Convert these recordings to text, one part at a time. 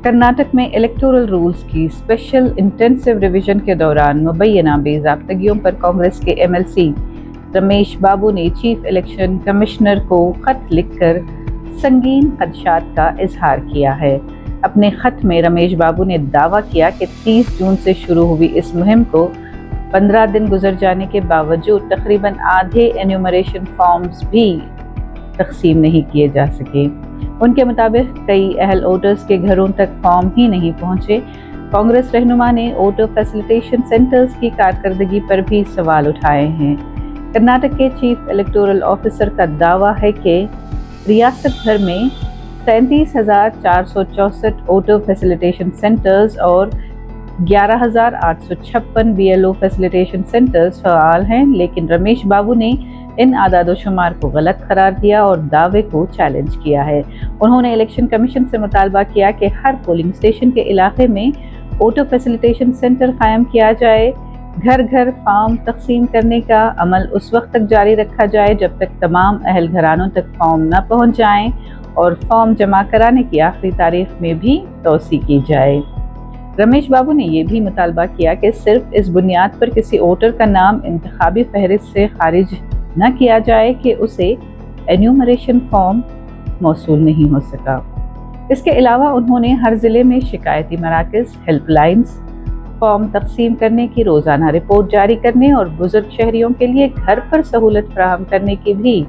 कर्नाटक में electoral rules की special intensive revision के दौरान मुबैना बेज़ाब्तगियों पर कांग्रेस के एमएलसी रमेश बाबू ने चीफ इलेक्शन कमिश्नर को खत लिखकर संगीन खदशात का इजहार किया है। अपने खत में रमेश बाबू ने दावा किया कि 30 जून से शुरू हुई इस मुहिम को 15 दिन गुजर जाने के बावजूद तकरीबन आधे एन्यूमरेशन फॉर्म्स भी तकसीम नहीं किए जा सके। उनके मुताबिक कई अहल वोटर्स के घरों तक फॉर्म ही नहीं पहुंचे। कांग्रेस रहनुमा ने वोटर फैसिलिटेशन सेंटर्स की कारकर्दगी पर भी सवाल उठाए हैं। कर्नाटक के चीफ इलेक्टोरल ऑफिसर का दावा है कि रियासत भर में 37,464 वोटर फैसिलिटेशन सेंटर्स और 11,856 बीएलओ फैसिलिटेशन सेंटर्स फ़आल हैं, लेकिन रमेश बाबू ने इन आदाद-ओ-शुमार को गलत करार दिया और दावे को चैलेंज किया है। उन्होंने इलेक्शन कमीशन से मुतालबा किया कि हर पोलिंग स्टेशन के इलाके में वोटर फैसिलिटेशन सेंटर कायम किया जाए। घर घर फॉर्म तकसीम करने का अमल उस वक्त तक जारी रखा जाए जब तक तमाम अहल घरानों तक फॉर्म न पहुंच जाएं और फॉर्म जमा कराने की आखिरी तारीख में भी तौसी की जाए। रमेश बाबू ने यह भी मुतालबा किया कि सिर्फ इस बुनियाद पर किसी वोटर का नाम इंतखाबी फहरिस्त से खारिज न किया जाए कि उसे एन्यूमरेशन फॉर्म मौसूल नहीं हो सका। इसके अलावा उन्होंने हर ज़िले में शिकायती मराकज़, हेल्पलाइंस, फॉर्म तकसीम करने की रोज़ाना रिपोर्ट जारी करने और बुजुर्ग शहरियों के लिए घर पर सहूलत फराहम करने की भी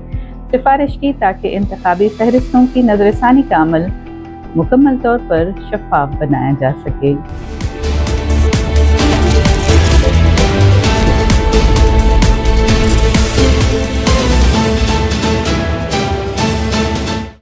सिफारिश की ताकि इंतखाबी फहरिस्तों की नज़रसानी का अमल मुकम्मल तौर पर शफाफ बनाया जा सके।